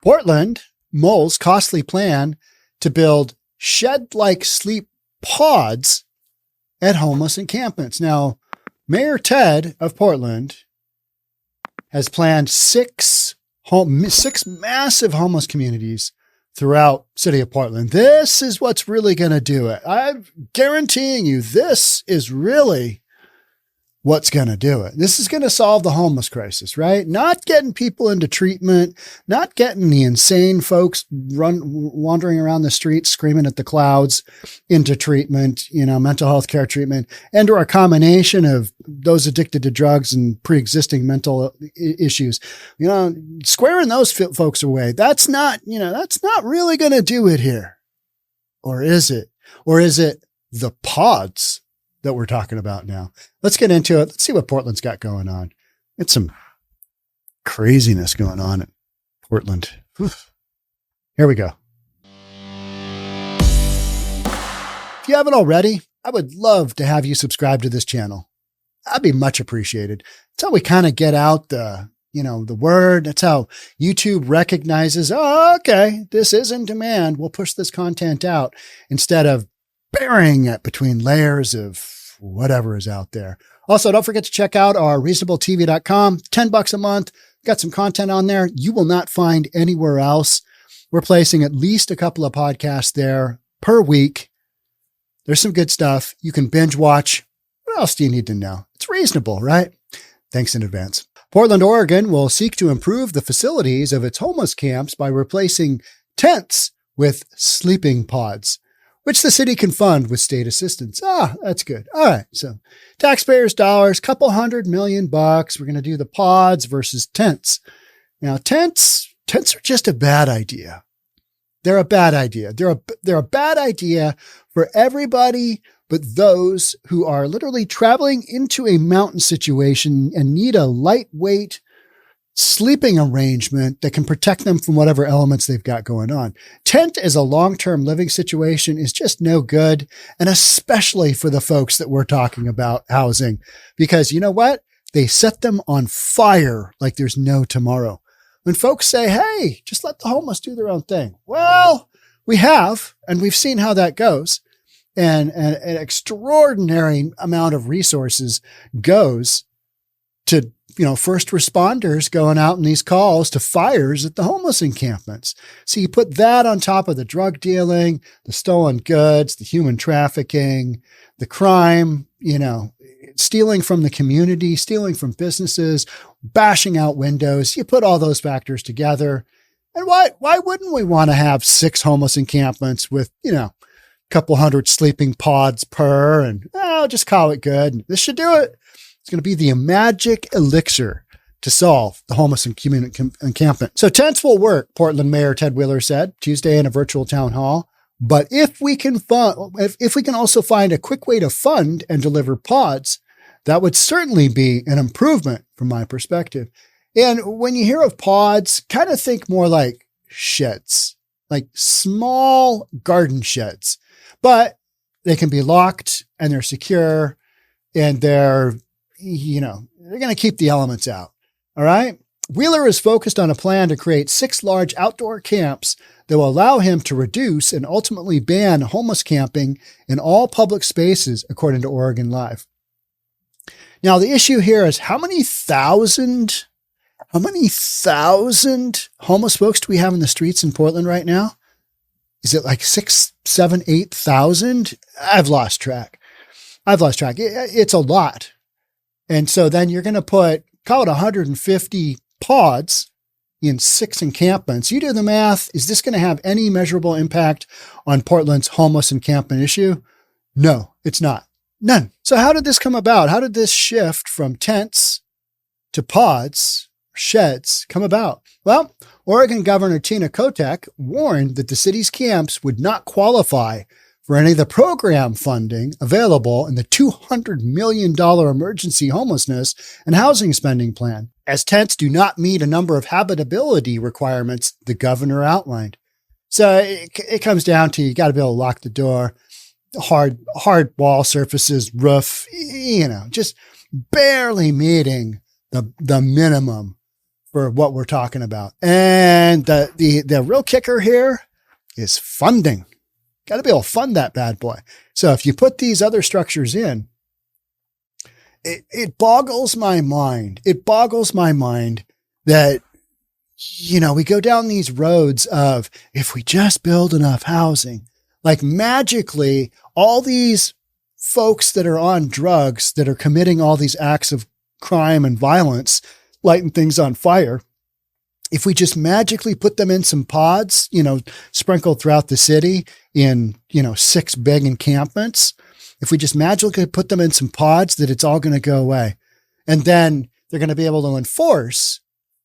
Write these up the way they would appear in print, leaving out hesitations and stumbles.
Portland mulls costly plan to build shed-like sleep pods at homeless encampments. Now, Mayor Ted of Portland has planned six massive homeless communities throughout city of Portland. This is what's really going to do it. I'm guaranteeing you this is really what's going to do it. This is going to solve the homeless crisis, right? Not getting people into treatment, not getting the insane folks wandering around the streets screaming at the clouds into treatment, mental health care treatment, and or a combination of those addicted to drugs and pre-existing mental issues, squaring those folks away. That's not really going to do it here. Or is it? Or is it the pods that we're talking about now? Let's get into it. Let's see what Portland's got going on. It's some craziness going on in Portland. Oof. Here we go. If you haven't already, I would love to have you subscribe to this channel. That'd be much appreciated. That's how we kind of get out the word. That's how YouTube recognizes, oh, okay, this is in demand. We'll push this content out instead of burying it between layers of whatever is out there. Also, don't forget to check out our reasonabletv.com, $10 a month. Got some content on there you will not find anywhere else. We're placing at least a couple of podcasts there per week. There's some good stuff. You can binge watch. What else do you need to know? It's reasonable, right? Thanks in advance. Portland, Oregon will seek to improve the facilities of its homeless camps by replacing tents with sleeping pods, which the city can fund with state assistance. That's good. All right. So taxpayers' dollars, couple $100 million. We're going to do the pods versus tents. Now, tents are just a bad idea. They're a bad idea. They're a bad idea for everybody but those who are literally traveling into a mountain situation and need a lightweight sleeping arrangement that can protect them from whatever elements they've got going on. Tent as a long-term living situation is just no good. And especially for the folks that we're talking about housing, because you know what? They set them on fire like there's no tomorrow. When folks say, hey, just let the homeless do their own thing. Well, we have, and we've seen how that goes. And an extraordinary amount of resources goes to first responders going out in these calls to fires at the homeless encampments. So you put that on top of the drug dealing, the stolen goods, the human trafficking, the crime, stealing from the community, stealing from businesses, bashing out windows. You put all those factors together. And why wouldn't we want to have 6 homeless encampments with, a couple hundred sleeping pods per, and just call it good. This should do it. It's going to be the magic elixir to solve the homeless encampment. So tents will work, Portland Mayor Ted Wheeler said Tuesday in a virtual town hall. But if we can also find a quick way to fund and deliver pods, that would certainly be an improvement from my perspective. And when you hear of pods, kind of think more like sheds, like small garden sheds, but they can be locked and they're secure and they're going to keep the elements out. All right. Wheeler is focused on a plan to create 6 large outdoor camps that will allow him to reduce and ultimately ban homeless camping in all public spaces, according to Oregon Live. Now, the issue here is how many thousand homeless folks do we have in the streets in Portland right now? Is it like 6, 7, 8,000? I've lost track. It's a lot. And so then you're going to call it 150 pods in 6 encampments. You do the math. Is this going to have any measurable impact on Portland's homeless encampment issue? No, it's not. None. So how did this come about? How did this shift from tents to pods, sheds come about? Well, Oregon Governor Tina Kotek warned that the city's camps would not qualify for any of the program funding available in the $200 million emergency homelessness and housing spending plan, as tents do not meet a number of habitability requirements the governor outlined. So it comes down to, you got to be able to lock the door, hard wall surfaces, roof, just barely meeting the minimum for what we're talking about. And the real kicker here is funding. Got to be able to fund that bad boy. So if you put these other structures in, it boggles my mind. It boggles my mind that, we go down these roads of, if we just build enough housing, like magically all these folks that are on drugs that are committing all these acts of crime and violence, lighting things on fire, if we just magically put them in some pods, sprinkled throughout the city in, 6 big encampments, if we just magically put them in some pods, that it's all going to go away. And then they're going to be able to enforce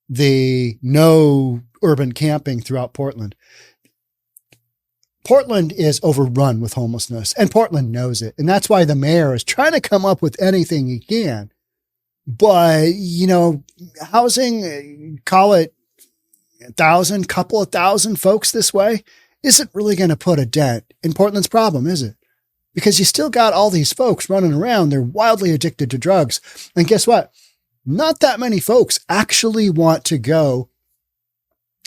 the no urban camping throughout Portland. Portland is overrun with homelessness, and Portland knows it. And that's why the mayor is trying to come up with anything he can. But, housing, call it 1,000, couple of thousand folks this way, isn't really going to put a dent in Portland's problem, is it? Because you still got all these folks running around. They're wildly addicted to drugs. And guess what? Not that many folks actually want to go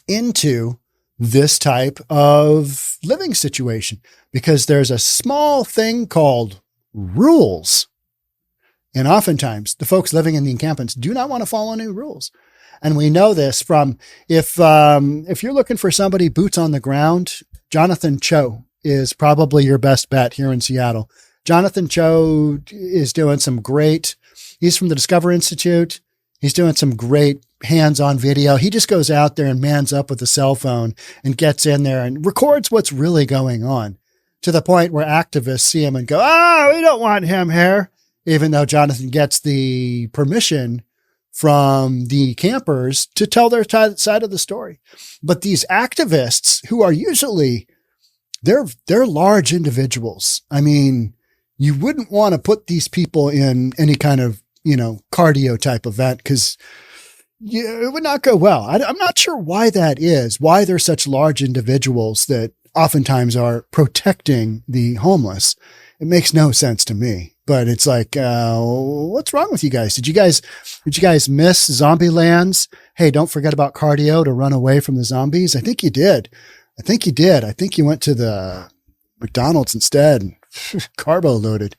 into this type of living situation because there's a small thing called rules. And oftentimes the folks living in the encampments do not want to follow any rules. And we know this from, if you're looking for somebody boots on the ground, Jonathan Cho is probably your best bet here in Seattle. Jonathan Cho is doing some great, he's from the Discover Institute. He's doing some great hands-on video. He just goes out there and mans up with a cell phone and gets in there and records what's really going on, to the point where activists see him and go, we don't want him here. Even though Jonathan gets the permission from the campers to tell their side of the story. But these activists, who are usually, they're large individuals. I mean, you wouldn't want to put these people in any kind of, cardio type event, because it would not go well. I'm not sure why that is, why they're such large individuals that oftentimes are protecting the homeless. It makes no sense to me. But it's like, what's wrong with you guys? Did you guys miss Zombie Lands? Hey, don't forget about cardio to run away from the zombies. I think you did. I think you went to the McDonald's instead, carbo loaded.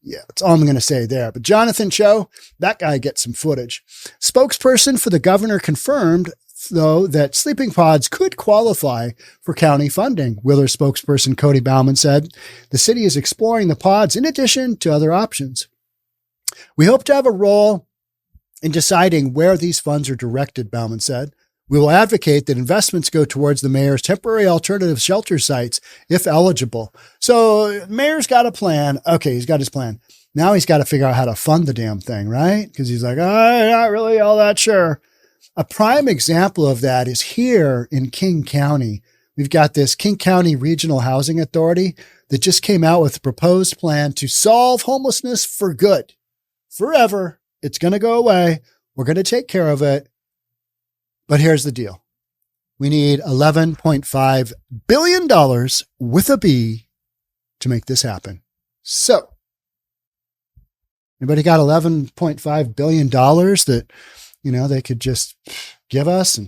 Yeah, that's all I'm going to say there. But Jonathan Cho, that guy gets some footage. Spokesperson for the governor confirmed, though, that sleeping pods could qualify for county funding. Wheeler spokesperson Cody Bauman said the city is exploring the pods in addition to other options. We hope to have a role in deciding where these funds are directed, Bauman said. We will advocate that investments go towards the mayor's temporary alternative shelter sites if eligible. So the mayor's got a plan. Okay, he's got his plan. Now he's got to figure out how to fund the damn thing, right? Because he's like, I'm not really all that sure. A prime example of that is here in King County. We've got this King County Regional Housing Authority that just came out with a proposed plan to solve homelessness for good. Forever. It's going to go away. We're going to take care of it. But here's the deal. We need $11.5 billion with a B to make this happen. So, anybody got $11.5 billion that, they could just give us, and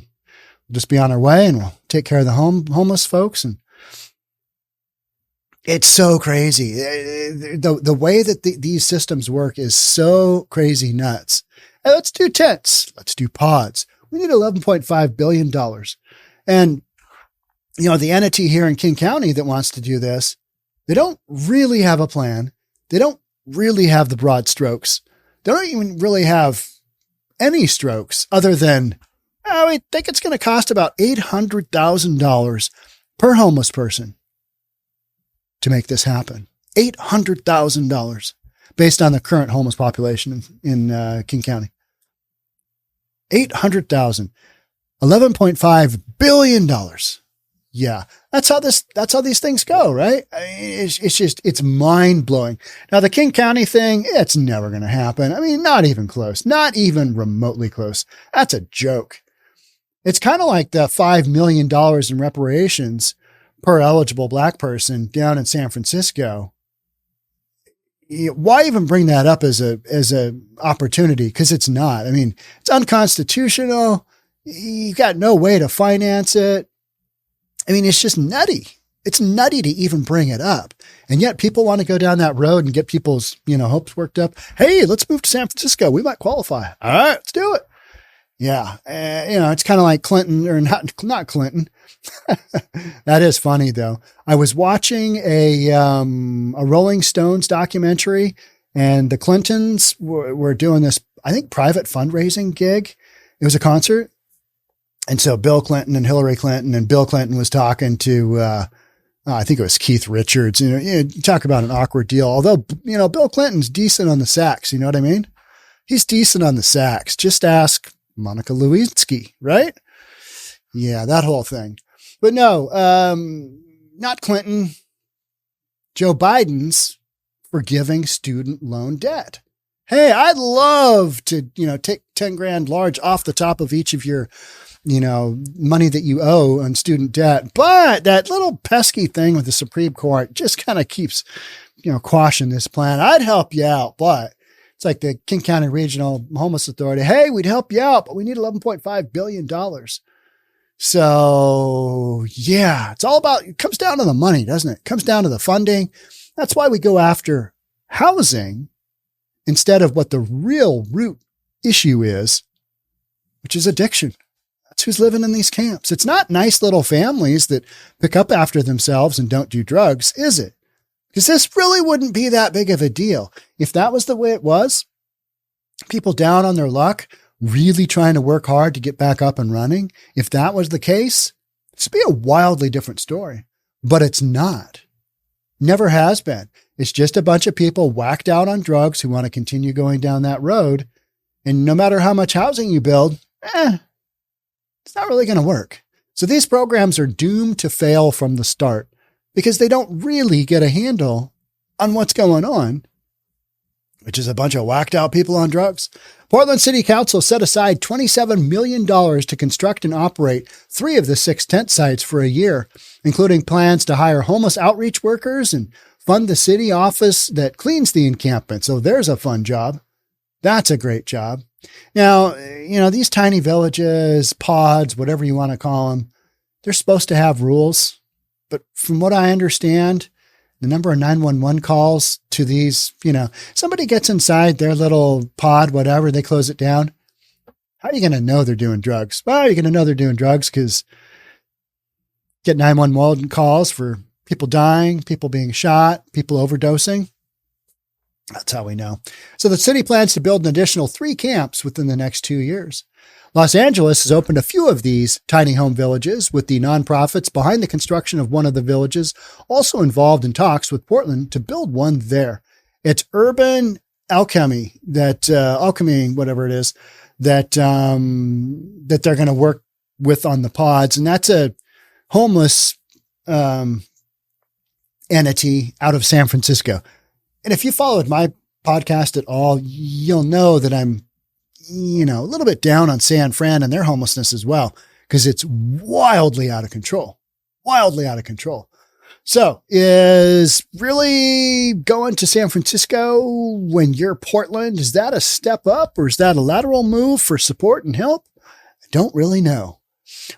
we'll just be on our way, and we'll take care of the homeless folks? And it's so crazy. The way that these systems work is so crazy nuts. Hey, let's do tents. Let's do pods. We need $11.5 billion. And, the entity here in King County that wants to do this, they don't really have a plan. They don't really have the broad strokes. They don't even really have any strokes other than, we think it's going to cost about $800,000 per homeless person to make this happen. $800,000 based on the current homeless population in King County. 800,000, $11.5 billion. Yeah. That's how these things go, right? I mean, it's mind blowing. Now the King County thing, it's never going to happen. I mean, not even close, not even remotely close. That's a joke. It's kind of like the $5 million in reparations per eligible black person down in San Francisco. Why even bring that up as a opportunity? Because it's not. I mean, it's unconstitutional. You got no way to finance it. I mean, it's just nutty. It's nutty to even bring it up. And yet people want to go down that road and get people's, hopes worked up. Hey, let's move to San Francisco. We might qualify. All right, let's do it. Yeah. It's kind of like Clinton, or not Clinton. That is funny though. I was watching a Rolling Stones documentary, and the Clintons were doing this, I think, private fundraising gig. It was a concert. And so Bill Clinton and Hillary Clinton, and Bill Clinton was talking to, I think it was Keith Richards. You talk about an awkward deal. Although, Bill Clinton's decent on the sax. You know what I mean? He's decent on the sax. Just ask Monica Lewinsky, right? Yeah, that whole thing. But no, not Clinton. Joe Biden's forgiving student loan debt. Hey, I'd love to, take 10 grand large off the top of each of your, money that you owe on student debt. But that little pesky thing with the Supreme Court just kind of keeps, quashing this plan. I'd help you out, but it's like the King County Regional Homeless Authority. Hey, we'd help you out, but we need $11.5 billion. So yeah, it comes down to the money, doesn't it? It comes down to the funding. That's why we go after housing instead of what the real root issue is, which is addiction. That's who's living in these camps. It's not nice little families that pick up after themselves and don't do drugs, is it? Because this really wouldn't be that big of a deal. If that was the way it was, people down on their luck, really trying to work hard to get back up and running, if that was the case, this would be a wildly different story. But it's not. Never has been. It's just a bunch of people whacked out on drugs who want to continue going down that road. And no matter how much housing you build, it's not really going to work. So these programs are doomed to fail from the start because they don't really get a handle on what's going on, which is a bunch of whacked out people on drugs. Portland City Council set aside $27 million to construct and operate 3 of the 6 tent sites for a year, including plans to hire homeless outreach workers and fund the city office that cleans the encampment. So there's a fun job. That's a great job. Now, these tiny villages, pods, whatever you want to call them, they're supposed to have rules. But from what I understand, the number of 911 calls to these, somebody gets inside their little pod, whatever, they close it down. How are you going to know they're doing drugs? Well, you're going to know they're doing drugs because get 911 calls for people dying, people being shot, people overdosing. That's how we know. So the city plans to build an additional 3 camps within the next 2 years. Los Angeles has opened a few of these tiny home villages, with the nonprofits behind the construction of one of the villages also involved in talks with Portland to build one there. It's Urban Alchemy, whatever it is, that they're going to work with on the pods. And that's a homeless entity out of San Francisco. And if you followed my podcast at all, you'll know that I'm, a little bit down on San Fran and their homelessness as well, because it's wildly out of control. So is really going to San Francisco when you're Portland, is that a step up or is that a lateral move for support and help? I don't really know.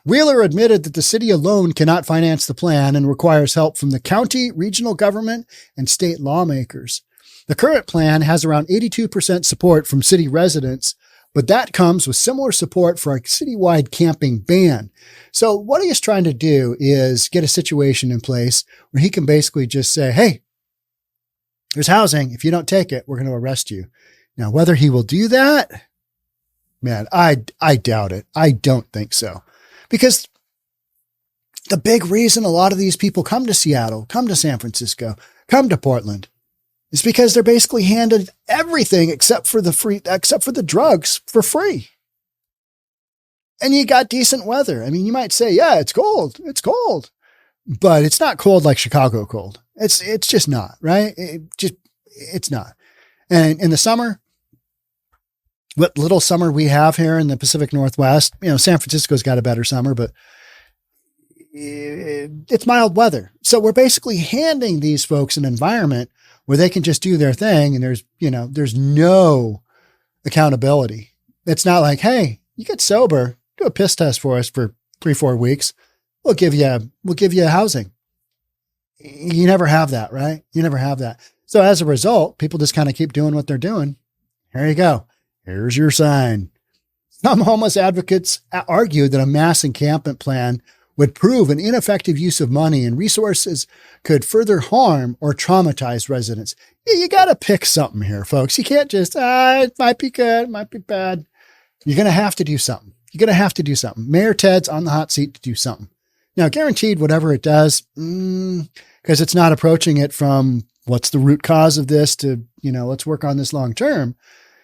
Wheeler admitted that the city alone cannot finance the plan and requires help from the county, regional government, and state lawmakers. The current plan has around 82% support from city residents, but that comes with similar support for a citywide camping ban. So what he is trying to do is get a situation in place where he can basically just say, hey, there's housing. If you don't take it, we're going to arrest you. Now, whether he will do that, man, I doubt it. I don't think so. Because the big reason a lot of these people come to Seattle, come to San Francisco, come to Portland is because they're basically handed everything except for the drugs for free. And you got decent weather. I mean, you might say, yeah, it's cold, but it's not cold like Chicago cold. It's just not, right? It's not. And in the summer, what little summer we have here in the Pacific Northwest, San Francisco's got a better summer, but it's mild weather. So we're basically handing these folks an environment where they can just do their thing. And there's no accountability. It's not like, hey, you get sober, do a piss test for us for 3-4 weeks. We'll give you housing. You never have that, right? You never have that. So as a result, people just kind of keep doing what they're doing. Here you go. Here's your sign. Some homeless advocates argue that a mass encampment plan would prove an ineffective use of money and resources could further harm or traumatize residents. You got to pick something here, folks. You can't just, it might be good, it might be bad. You're going to have to do something. You're going to have to do something. Mayor Ted's on the hot seat to do something. Now, guaranteed whatever it does, because it's not approaching it from what's the root cause of this to, let's work on this long term.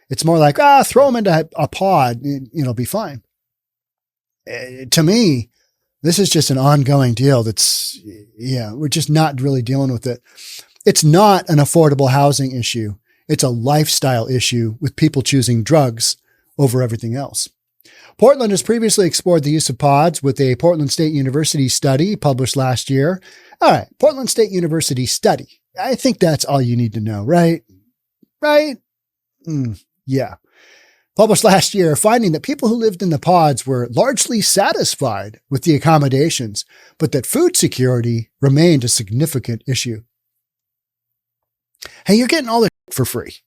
It's more like, throw them into a pod, it'll be fine. To me, this is just an ongoing deal we're just not really dealing with it. It's not an affordable housing issue. It's a lifestyle issue with people choosing drugs over everything else. Portland has previously explored the use of pods with a Portland State University study published last year. All right, Portland State University study. I think that's all you need to know, right? Right? Yeah. Published last year, finding that people who lived in the pods were largely satisfied with the accommodations, but that food security remained a significant issue. Hey, you're getting all the for free.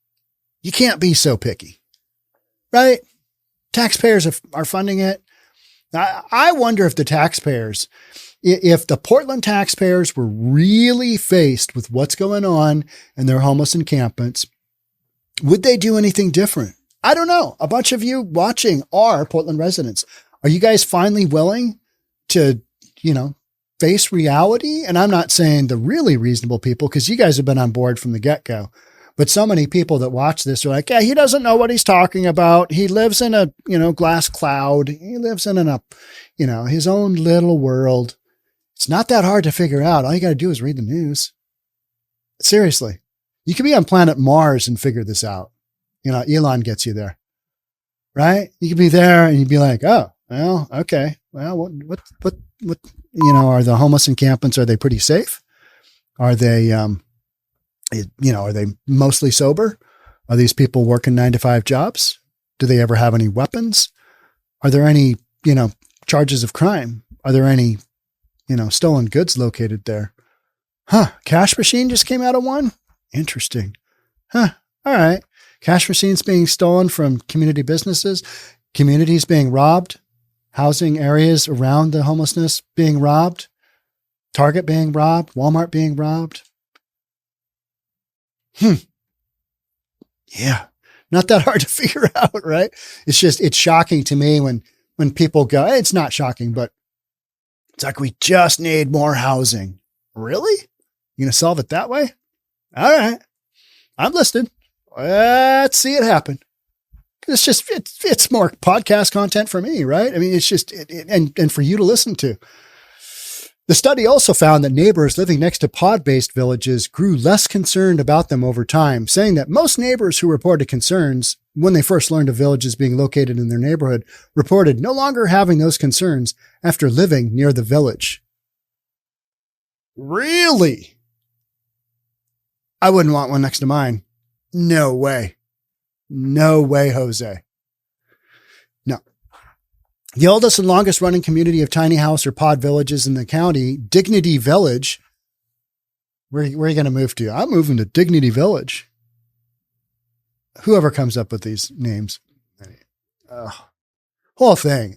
You can't be so picky, right? Taxpayers are funding it. I wonder if the Portland taxpayers were really faced with what's going on in their homeless encampments, would they do anything different? I don't know. A bunch of you watching are Portland residents. Are you guys finally willing to, face reality? And I'm not saying the really reasonable people, because you guys have been on board from the get-go. But so many people that watch this are like, yeah, he doesn't know what he's talking about. He lives in a, glass cloud. He lives in his own little world. It's not that hard to figure out. All you got to do is read the news. Seriously. You could be on planet Mars and figure this out. Elon gets you there, right? You could be there and you'd be like, oh, well, okay. Well, what, are the homeless encampments, are they pretty safe? Are they, are they mostly sober? Are these people working 9-to-5 jobs? Do they ever have any weapons? Are there any, charges of crime? Are there any, stolen goods located there? Cash machine just came out of one? Interesting. All right. Cash machines being stolen from community businesses, communities being robbed, housing areas around the homelessness being robbed, Target being robbed, Walmart being robbed. Yeah. Not that hard to figure out, right? It's shocking to me when people go, it's not shocking, but it's like, we just need more housing. Really? You going to solve it that way? All right. I'm listening. Let's see it happen. It's just, it's more podcast content for me, right? I mean, it's just, and for you to listen to. The study also found that neighbors living next to pod-based villages grew less concerned about them over time, saying that most neighbors who reported concerns when they first learned of villages being located in their neighborhood reported no longer having those concerns after living near the village. Really? I wouldn't want one next to mine. No way. No way, Jose. No. The oldest and longest running community of tiny house or pod villages in the county, Dignity Village. Where are you going to move to? I'm moving to Dignity Village. Whoever comes up with these names. Whole thing.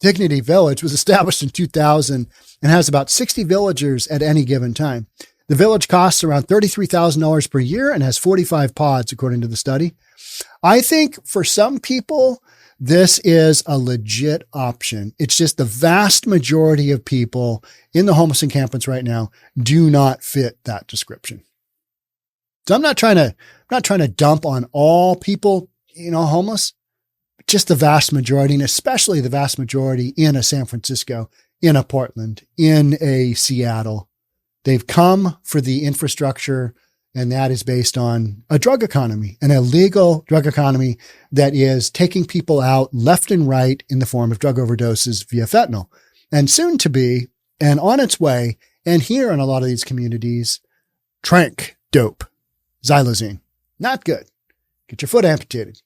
Dignity Village was established in 2000 and has about 60 villagers at any given time. The village costs around $33,000 per year and has 45 pods, according to the study. I think for some people, this is a legit option. It's just the vast majority of people in the homeless encampments right now do not fit that description. So I'm not trying to dump on all people, homeless, just the vast majority, and especially the vast majority in a San Francisco, in a Portland, in a Seattle. They've come for the infrastructure, and that is based on a drug economy, an illegal drug economy that is taking people out left and right in the form of drug overdoses via fentanyl, and soon to be, and on its way, and here in a lot of these communities, trank dope, xylazine. Not good. Get your foot amputated.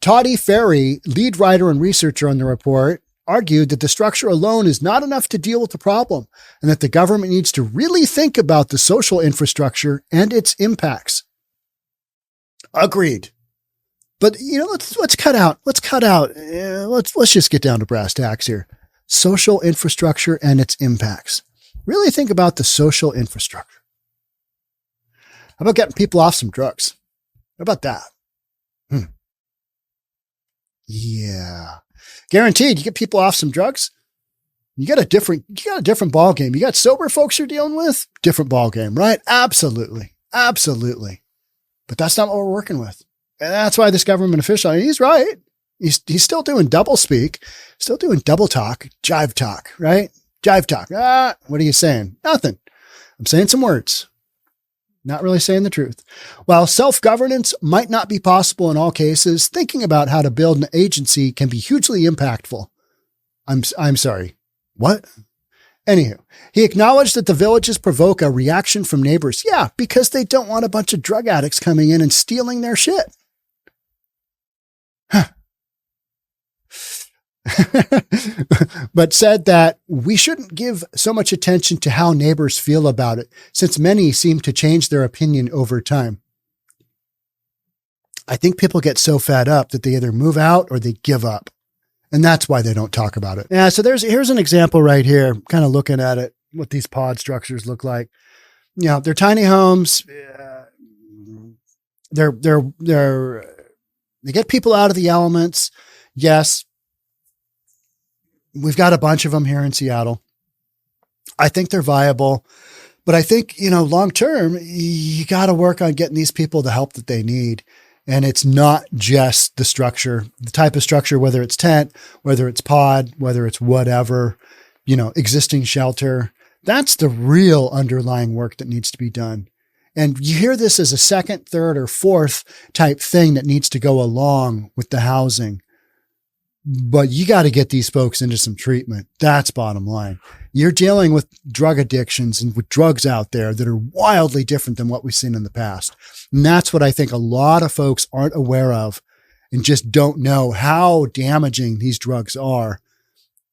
Toddy Ferry, lead writer and researcher on the report, argued that the structure alone is not enough to deal with the problem and that the government needs to really think about the social infrastructure and its impacts. Agreed. But, let's cut out. Let's just get down to brass tacks here. Social infrastructure and its impacts. Really think about the social infrastructure. How about getting people off some drugs? How about that? Yeah. Guaranteed, you get people off some drugs, you got a different ball game. You got sober folks you're dealing with, different ball game, right? Absolutely. Absolutely. But that's not what we're working with. And that's why this government official, he's right. He's still doing double speak, still doing double talk, jive talk, right? Jive talk. What are you saying? Nothing. I'm saying some words. Not really saying the truth. While self-governance might not be possible in all cases, thinking about how to build an agency can be hugely impactful. I'm sorry. What? Anywho, he acknowledged that the villages provoke a reaction from neighbors. Yeah, because they don't want a bunch of drug addicts coming in and stealing their shit. Huh. But said that we shouldn't give so much attention to how neighbors feel about it, since many seem to change their opinion over time. I think people get so fed up that they either move out or they give up. And that's why they don't talk about it. Yeah. So here's an example right here, kind of looking at it, what these pod structures look like. They're tiny homes. They get people out of the elements. Yes. We've got a bunch of them here in Seattle. I think they're viable, but I think, long term, you got to work on getting these people the help that they need. And it's not just the structure, the type of structure, whether it's tent, whether it's pod, whether it's whatever, existing shelter. That's the real underlying work that needs to be done. And you hear this as a second, third, or fourth type thing that needs to go along with the housing. But you got to get these folks into some treatment. That's bottom line. You're dealing with drug addictions and with drugs out there that are wildly different than what we've seen in the past. And that's what I think a lot of folks aren't aware of and just don't know how damaging these drugs are.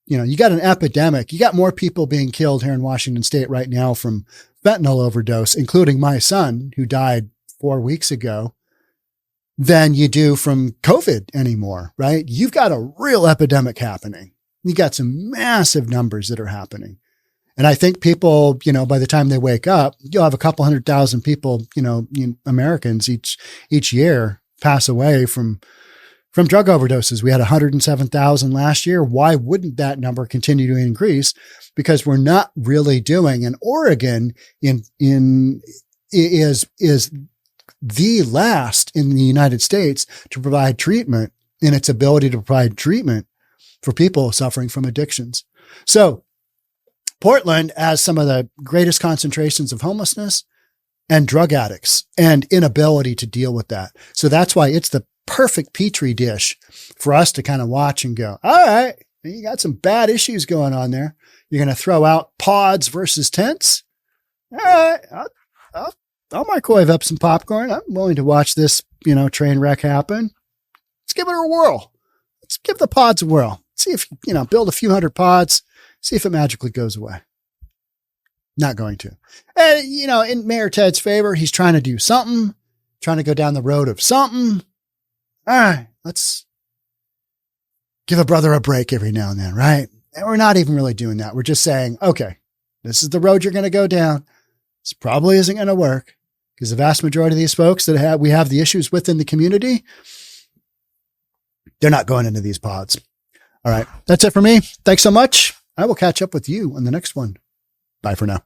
You got an epidemic. You got more people being killed here in Washington State right now from fentanyl overdose, including my son who died 4 weeks ago, than you do from COVID anymore, right? You've got a real epidemic happening. You got some massive numbers that are happening. And I think people, by the time they wake up, you'll have a couple 100,000 people, Americans each year pass away from drug overdoses. We had 107,000 last year. Why wouldn't that number continue to increase? Because we're not really doing, and Oregon is the last in the United States to provide treatment in its ability to provide treatment for people suffering from addictions. So Portland has some of the greatest concentrations of homelessness and drug addicts and inability to deal with that. So that's why it's the perfect petri dish for us to kind of watch and go, all right, you got some bad issues going on there. You're going to throw out pods versus tents. All right, I'll microwave up some popcorn. I'm willing to watch this, train wreck happen. Let's give it a whirl. Let's give the pods a whirl. See if, build a few hundred pods, see if it magically goes away. Not going to. And, in Mayor Ted's favor, he's trying to do something, trying to go down the road of something. All right, let's give a brother a break every now and then, right? And we're not even really doing that. We're just saying, okay, this is the road you're going to go down. This probably isn't going to work because the vast majority of these folks that we have the issues with in the community, they're not going into these pods. All right. That's it for me. Thanks so much. I will catch up with you on the next one. Bye for now.